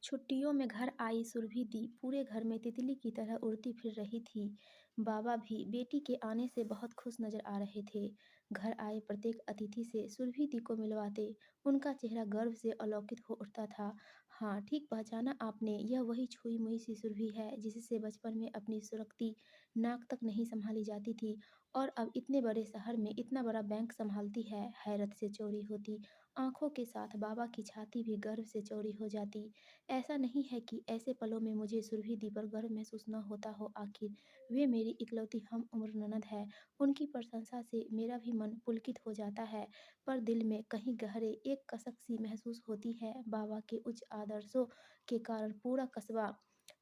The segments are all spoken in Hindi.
छुट्टियों में घर आई सुरभि दी पूरे घर में तितली की तरह उड़ती फिर रही थी। बाबा भी बेटी के आने से बहुत खुश नजर आ रहे थे। घर आए प्रत्येक अतिथि से सुरभि दी को मिलवाते। उनका चेहरा गर्व से अलौकित हो उठता था। हाँ, ठीक पहचाना आपने, यह वही छुई मुई सी सुरभि है जिससे बचपन में अपनी सुरखती नाक तक नहीं संभाली जाती थी और अब इतने बड़े शहर में इतना बड़ा बैंक संभालती है। हैरत से चौड़ी होती आंखों के साथ बाबा की छाती भी गर्व से चौड़ी हो जाती। ऐसा नहीं है कि ऐसे पलों में मुझे सुरभि दी पर गर्व महसूस न होता हो। आखिर वे मेरी इकलौती हम उम्र ननद है। उनकी प्रशंसा से मेरा भी मन पुलकित हो जाता है, पर दिल में कहीं गहरे एक कसक सी महसूस होती है। बाबा के उच्च आदर्शों के कारण पूरा कस्बा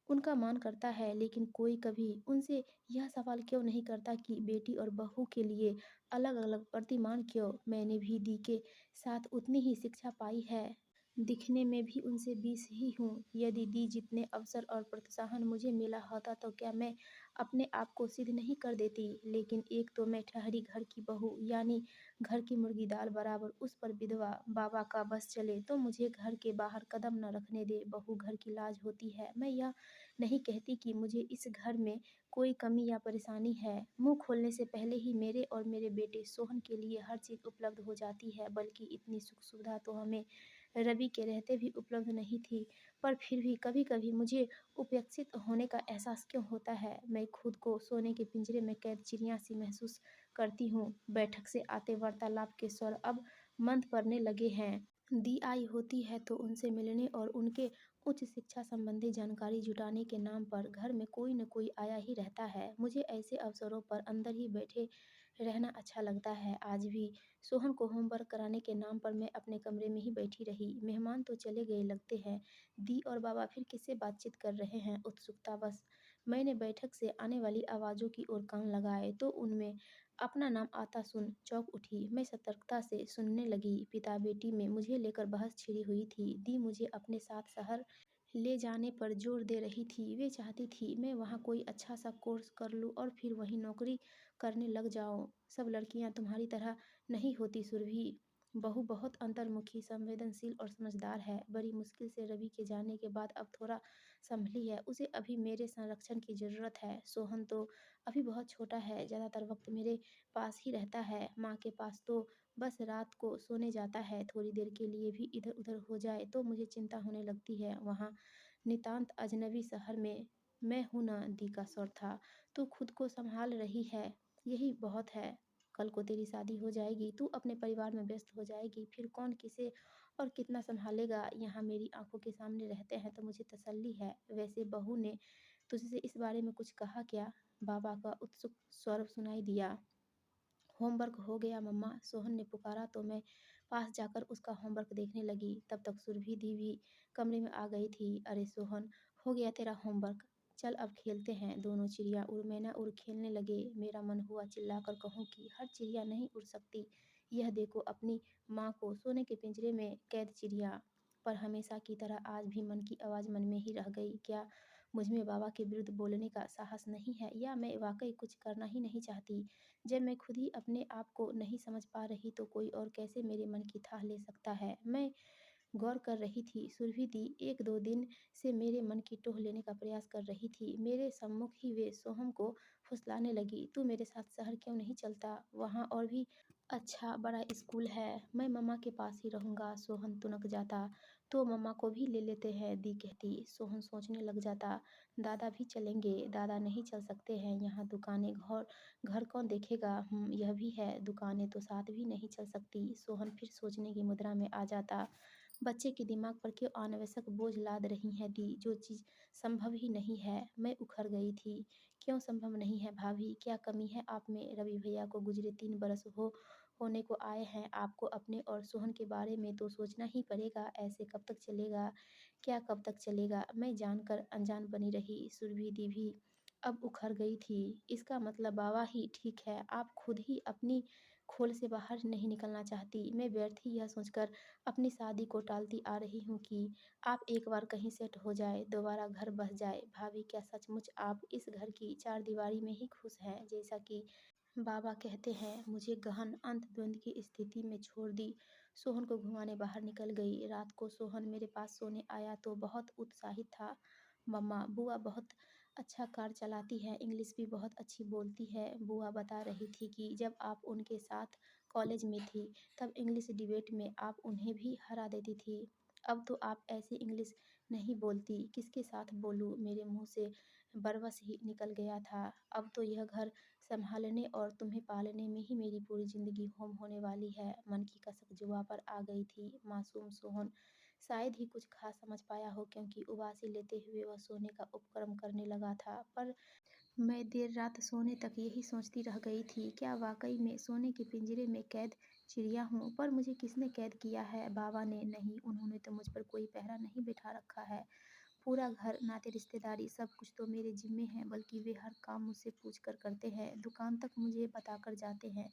उनका मान करता है, लेकिन कोई कभी उनसे यह सवाल क्यों नहीं करता कि बेटी और बहू के लिए अलग अलग प्रतिमान क्यों। मैंने भी दी के साथ उतनी ही शिक्षा पाई है। दिखने में भी उनसे 20 ही हूँ। यदि दी जितने अवसर और प्रोत्साहन मुझे मिला होता तो क्या मैं अपने आप को सिद्ध नहीं कर देती। लेकिन एक तो मैं ठहरी घर की बहू, यानी घर की मुर्गी दाल बराबर, उस पर विधवा। बाबा का बस चले तो मुझे घर के बाहर कदम न रखने दे। बहू घर की लाज होती है। मैं यह नहीं कहती कि मुझे इस घर में कोई कमी या परेशानी है। मुंह खोलने से पहले ही मेरे और मेरे बेटे सोहन के लिए हर चीज़ उपलब्ध हो जाती है, बल्कि इतनी सुख सुविधा तो हमें रवि के रहते भी उपलब्ध नहीं थी। पर फिर भी कभी-कभी मुझे उपेक्षित होने का एहसास क्यों होता है। मैं खुद को सोने के पिंजरे में कैद चिड़िया सी महसूस करती हूँ। बैठक से आते वार्तालाप के स्वर अब मंद पड़ने लगे हैं। दी आई होती है तो उनसे मिलने और उनके उच्च शिक्षा संबंधी जानकारी जुटाने के नाम पर घर में कोई न कोई आया ही रहता है। मुझे ऐसे अवसरों पर अंदर ही बैठे रहना अच्छा लगता है। आज भी सोहन को होमवर्क कराने के नाम पर मैं अपने कमरे में ही बैठी रही। मेहमान तो चले गए लगते हैं। दी और बाबा फिर किससे बातचीत कर रहे हैं। उत्सुकतावश मैंने बैठक से आने वाली आवाज़ों की ओर कान लगाए तो उनमें अपना नाम आता सुन चौंक उठी। मैं सतर्कता से सुनने लगी। पिता बेटी में मुझे लेकर बहस छिड़ी हुई थी। दी मुझे अपने साथ शहर ले जाने पर जोर दे रही थी। वे चाहती थी मैं वहाँ कोई अच्छा सा कोर्स कर लूँ और फिर वहीं नौकरी करने लग जाऊँ। सब लड़कियाँ तुम्हारी तरह नहीं होती सुरभि। बहू बहुत अंतर्मुखी, संवेदनशील और समझदार है। बड़ी मुश्किल से रवि के जाने के बाद अब थोड़ा संभली है। उसे अभी मेरे संरक्षण की ज़रूरत है। सोहन तो अभी बहुत छोटा है, ज़्यादातर वक्त मेरे पास ही रहता है। माँ के पास तो बस रात को सोने जाता है। थोड़ी देर के लिए भी इधर उधर हो जाए तो मुझे चिंता होने लगती है। वहाँ नितांत अजनबी शहर में मैं हूँ न। दी का स्वर था। तू खुद को संभाल रही है, यही बहुत है। कल को तेरी शादी हो जाएगी, तू अपने परिवार में व्यस्त हो जाएगी, फिर कौन किसे और कितना संभालेगा। यहाँ मेरी आंखों के सामने रहते हैं तो मुझे तसल्ली है। वैसे बहू ने तुझसे इस बारे में कुछ कहा क्या। बाबा का उत्सुक स्वर सुनाई दिया। होमवर्क हो गया मम्मा, सोहन ने पुकारा तो मैं पास जाकर उसका होमवर्क देखने लगी। तब तक सुरभि दी भी कमरे में आ गई थी। अरे सोहन, हो गया तेरा होमवर्क, चल अब खेलते हैं। दोनों चिड़िया उड़ मैना उड़ खेलने लगे। मेरा मन हुआ चिल्लाकर कहूँ कि हर चिड़िया नहीं उड़ सकती। यह देखो अपनी माँ को सोने के पिंजरे में कैद चिड़िया। पर हमेशा की तरह आज भी मन की आवाज़ मन में ही रह गई। क्या मुझमें बाबा के विरुद्ध बोलने का साहस नहीं है, या मैं वाकई कुछ करना ही नहीं चाहती। जब मैं खुद ही अपने आप को नहीं समझ पा रही तो कोई और कैसे मेरे मन की थाह ले सकता है। मैं गौर कर रही थी। सुरभि दी 1-2 दिन से मेरे मन की टोह लेने का प्रयास कर रही थी। मेरे सम्मुख ही वे सोहम को फुसलाने लगी। तू मेरे साथ शहर क्यों नहीं चलता? वहाँ और भी अच्छा बड़ा स्कूल है। मैं मम्मा के पास ही रहूँगा। सोहन तुनक जाता। तो मम्मा को भी ले लेते हैं, दी कहती। सोहन सोचने लग जाता। दादा भी चलेंगे। दादा नहीं चल सकते हैं, यहाँ दुकानें घर घर कौन देखेगा। यह भी है, दुकानें तो साथ भी नहीं चल सकती। सोहन फिर सोचने की मुद्रा में आ जाता। बच्चे के दिमाग पर क्यों अनावश्यक बोझ लाद रही हैं दी, जो चीज़ संभव ही नहीं है। मैं उखड़ गई थी। क्यों संभव नहीं है भाभी, क्या कमी है आप में। रवि भैया को गुजरे 3 बरस होने को आए हैं। आपको अपने और सोहन के बारे में तो सोचना ही पड़ेगा। ऐसे कब तक चलेगा। क्या कब तक चलेगा। मैं जानकर अनजान बनी रही। सुरभि दी भी अब उखड़ गई थी। इसका मतलब बाबा ही ठीक है, आप खुद ही अपनी खोल से बाहर नहीं निकलना चाहती। मैं व्यर्थ ही यह सोचकर अपनी शादी को टालती आ रही हूँ कि आप एक बार कहीं सेट हो जाए, दोबारा घर बस जाए। भाभी, क्या सचमुच आप इस घर की चारदीवारी में ही खुश हैं, जैसा कि बाबा कहते हैं। मुझे गहन अंतर्द्वंद की स्थिति में छोड़ दी सोहन को घुमाने बाहर निकल गई। रात को सोहन मेरे पास सोने आया तो बहुत उत्साहित था। मम्मा, बुआ बहुत अच्छा कार चलाती है, इंग्लिश भी बहुत अच्छी बोलती है। बुआ बता रही थी कि जब आप उनके साथ कॉलेज में थी, तब इंग्लिश डिबेट में आप उन्हें भी हरा देती थी। अब तो आप ऐसी इंग्लिश नहीं बोलती, किसके साथ बोलूँ? मेरे मुँह से बरबस ही निकल गया था। अब तो यह घर सँभालने और तुम्हें पालने में ही मेरी पूरी ज़िंदगी होम होने वाली है। मन की कसक जुबां पर आ गई थी। मासूम सोहन शायद ही कुछ ख़ास समझ पाया हो, क्योंकि उबासी लेते हुए वह सोने का उपक्रम करने लगा था। पर मैं देर रात सोने तक यही सोचती रह गई थी, क्या वाक़ई में सोने के पिंजरे में कैद चिड़िया हूँ? पर मुझे किसने कैद किया है? बाबा ने? नहीं, उन्होंने तो मुझ पर कोई पहरा नहीं बिठा रखा है। पूरा घर, नाते रिश्तेदारी सब कुछ तो मेरे ज़िम्मे है, बल्कि वे हर काम मुझसे पूछ कर करते हैं, दुकान तक मुझे बताकर जाते हैं।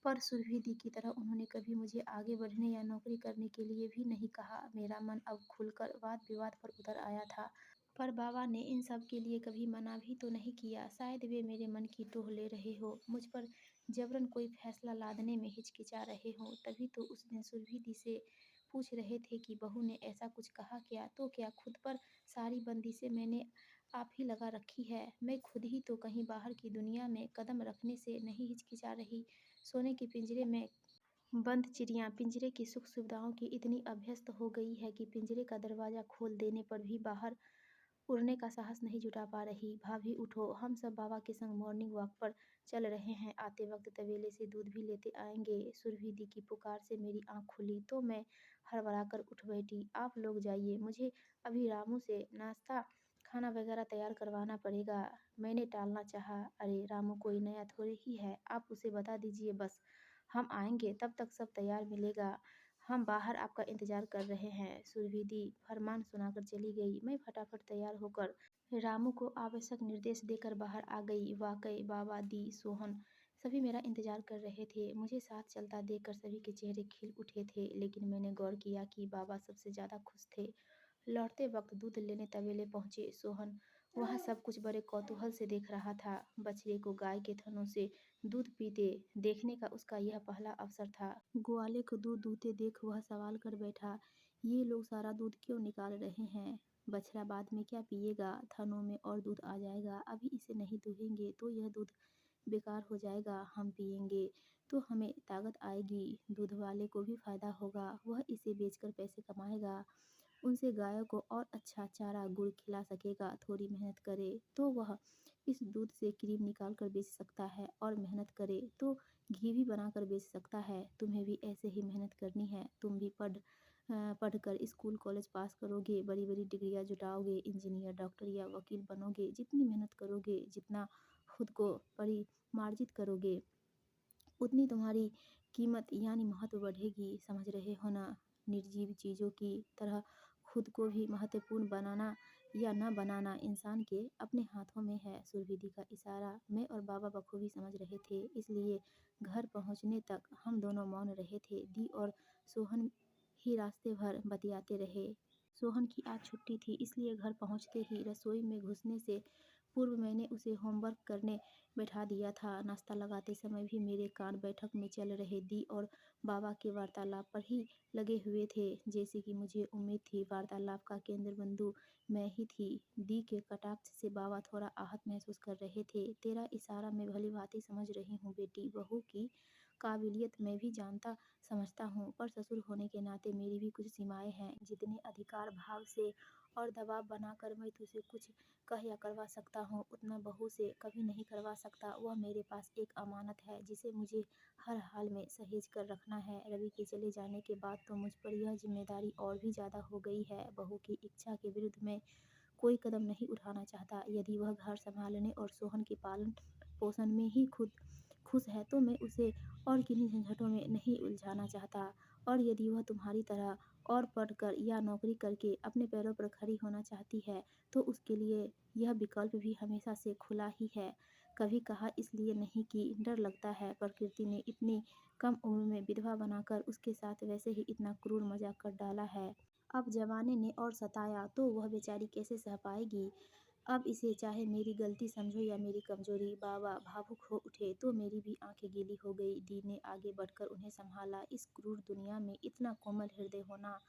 पर सुरभि दी की तरह उन्होंने कभी मुझे आगे बढ़ने या नौकरी करने के लिए भी नहीं कहा। मेरा मन अब खुलकर वाद-विवाद पर उतर आया था। पर बाबा ने इन सब के लिए कभी मना भी तो नहीं किया। शायद वे मेरे मन की टोह ले रहे हों, मुझ पर जबरन कोई फैसला लादने में हिचकिचा रहे हों। तभी तो उस दिन सुरभि दी से पूछ रहे थे कि बहू ने ऐसा कुछ कहा क्या? तो क्या खुद पर सारी बंदिशें मैंने आप ही लगा रखी है? मैं खुद ही तो कहीं बाहर की दुनिया में कदम रखने से नहीं हिचकिचा रही। सोने के पिंजरे में बंद चिड़िया पिंजरे की सुख सुविधाओं की इतनी अभ्यस्त हो गई है कि पिंजरे का दरवाज़ा खोल देने पर भी बाहर उड़ने का साहस नहीं जुटा पा रही। भाभी उठो, हम सब बाबा के संग मॉर्निंग वॉक पर चल रहे हैं। आते वक्त तबेले से दूध भी लेते आएंगे। सुरभि दी की पुकार से मेरी आँख खुली तो मैं हड़बड़ा कर उठ बैठी। आप लोग जाइए, मुझे अभी रामू से नाश्ता खाना वगैरह तैयार करवाना पड़ेगा। मैंने टालना चाहा, अरे रामू कोई नया थोड़े ही है, आप उसे बता दीजिए बस, हम आएंगे तब तक सब तैयार मिलेगा। हम बाहर आपका इंतज़ार कर रहे हैं। सुरभि दी फरमान सुनाकर चली गई। मैं फटाफट तैयार होकर रामू को आवश्यक निर्देश देकर बाहर आ गई। वाकई बाबा, दी, सोहन सभी मेरा इंतज़ार कर रहे थे। मुझे साथ चलता देखकर सभी के चेहरे खिल उठे थे, लेकिन मैंने गौर किया कि बाबा सबसे ज़्यादा खुश थे। लौटते वक्त दूध लेने तबेले पहुँचे सोहन वहाँ सब कुछ बड़े कौतूहल से देख रहा था। बछड़े को गाय के थनों से दूध पीते देखने का उसका यह पहला अवसर था। ग्वाले को दूध दूहते देख वह सवाल कर बैठा, ये लोग सारा दूध क्यों निकाल रहे हैं? बछड़ा बाद में क्या पिएगा? थनों में और दूध आ जाएगा। अभी इसे नहीं दूहेंगे तो यह दूध बेकार हो जाएगा। हम पिएंगे तो हमें ताकत आएगी, दूध वाले को भी फायदा होगा, वह इसे बेचकर पैसे कमाएगा, उनसे गायों को और अच्छा चारा गुड़ खिला सकेगा। थोड़ी मेहनत करे तो वह इस दूध से क्रीम निकाल कर बेच सकता है, और मेहनत करे तो घी भी बनाकर बेच सकता है। तुम्हें भी ऐसे ही मेहनत करनी है। तुम भी पढ़कर स्कूल कॉलेज पास करोगे, बड़ी बड़ी डिग्रियां जुटाओगे, इंजीनियर डॉक्टर या वकील बनोगे। जितनी मेहनत करोगे, जितना खुद को परिमार्जित करोगे, उतनी तुम्हारी कीमत यानी महत्व बढ़ेगी। समझ रहे हो ना? निर्जीव चीज़ों की तरह खुद को भी महत्वपूर्ण बनाना या न बनाना इंसान के अपने हाथों में है। सुरभि का इशारा मैं और बाबा बखूबी समझ रहे थे, इसलिए घर पहुंचने तक हम दोनों मौन रहे थे। दी और सोहन ही रास्ते भर बतियाते रहे। सोहन की आज छुट्टी थी, इसलिए घर पहुंचते ही रसोई में घुसने से पूर्व मैंने उसे होमवर्क करने बैठा दिया था। नाश्ता लगाते समय भी मेरे कान बैठक में चल रहे दी और बाबा के वार्तालाप पर ही लगे हुए थे। जैसे कि मुझे उम्मीद थी, वार्तालाप का केंद्र बिंदु मैं ही थी। दी के कटाक्ष से बाबा थोड़ा आहत महसूस कर रहे थे। तेरा इशारा मैं भलीभांति समझ रही हूँ बेटी, बहू की काबिलियत मैं भी जानता समझता हूँ, पर ससुर होने के नाते मेरी भी कुछ सीमाएं हैं। जितने अधिकार भाव से और दबाव बनाकर मैं तुझे कुछ कह या करवा सकता हूँ, उतना बहू से कभी नहीं करवा सकता। वह मेरे पास एक अमानत है, जिसे मुझे हर हाल में सहेज कर रखना है। रवि के चले जाने के बाद तो मुझ पर यह जिम्मेदारी और भी ज़्यादा हो गई है। बहू की इच्छा के विरुद्ध मैं कोई कदम नहीं उठाना चाहता। यदि वह घर संभालने और सोहन के पालन पोषण में ही खुद खुश है, तो मैं उसे और किन्हीं झंझटों में नहीं उलझाना चाहता। और यदि वह तुम्हारी तरह और पढ़कर या नौकरी करके अपने पैरों पर खड़ी होना चाहती है, तो उसके लिए यह विकल्प भी हमेशा से खुला ही है। कभी कहा इसलिए नहीं कि डर लगता है, प्रकृति ने इतनी कम उम्र में विधवा बनाकर उसके साथ वैसे ही इतना क्रूर मजाक कर डाला है। अब जमाने ने और सताया तो वह बेचारी कैसे सह पाएगी। अब इसे चाहे मेरी गलती समझो या मेरी कमजोरी। बाबा भावुक हो उठे तो मेरी भी आंखें गीली हो गई। दी ने आगे बढ़कर उन्हें संभाला। इस क्रूर दुनिया में इतना कोमल हृदय होना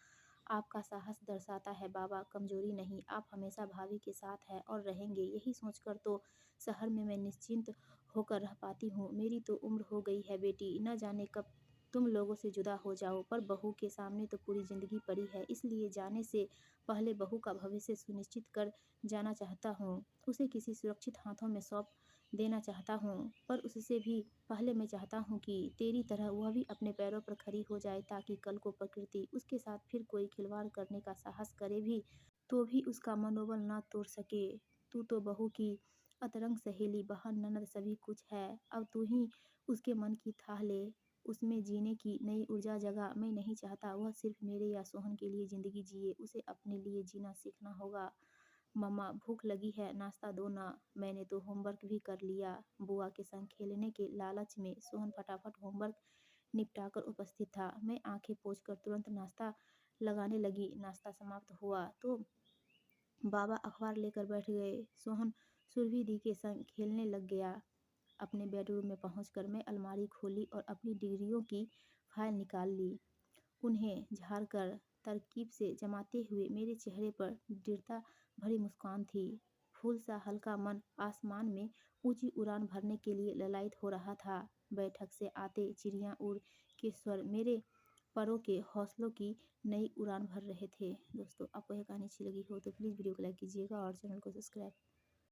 आपका साहस दर्शाता है बाबा, कमजोरी नहीं। आप हमेशा भाभी के साथ हैं और रहेंगे। यही सोचकर तो शहर में मैं निश्चिंत होकर रह पाती हूँ। मेरी तो उम्र हो गई है बेटी, न जाने कब तुम लोगों से जुदा हो जाओ, पर बहू के सामने तो पूरी जिंदगी पड़ी है। इसलिए जाने से पहले बहू का भविष्य सुनिश्चित कर जाना चाहता हूँ। उसे किसी सुरक्षित हाथों में सौंप देना चाहता हूँ, पर उससे भी पहले मैं चाहता हूँ कि तेरी तरह वह भी अपने पैरों पर खड़ी हो जाए, ताकि कल को प्रकृति उसके साथ फिर कोई खिलवाड़ करने का साहस करे भी तो भी उसका मनोबल ना तोड़ सके। तू तो बहू की अतरंग सहेली, बहन, ननद सभी कुछ है। अब तू ही उसके मन की थाह ले, उसमें जीने की नई ऊर्जा जगा। मैं नहीं चाहता वह सिर्फ मेरे या सोहन के लिए जिंदगी जिए, उसे अपने लिए जीना सीखना होगा। मम्मा भूख लगी है, नाश्ता दो ना। मैंने तो होमवर्क भी कर लिया। बुआ के संग खेलने के लालच में सोहन फटाफट होमवर्क निपटाकर उपस्थित था। मैं आंखें पोंछकर तुरंत नाश्ता लगाने लगी। नाश्ता समाप्त हुआ तो बाबा अखबार लेकर बैठ गए। सोहन सुरभि दी के संग खेलने लग गया। अपने बेडरूम में पहुंचकर मैं अलमारी खोली और अपनी डिग्रियों की फाइल निकाल ली। उन्हें झाड़कर तरकीब से जमाते हुए मेरे चेहरे पर दृढ़ता भरी मुस्कान थी। फूल सा हल्का मन आसमान में ऊंची उड़ान भरने के लिए ललायित हो रहा था। बैठक से आते चिड़िया उड़ के स्वर मेरे परों के हौसलों की नई उड़ान भर रहे थे। दोस्तों, आपको यह कहानी अच्छी लगी हो तो प्लीज़ वीडियो को लाइक कीजिएगा और चैनल को सब्सक्राइब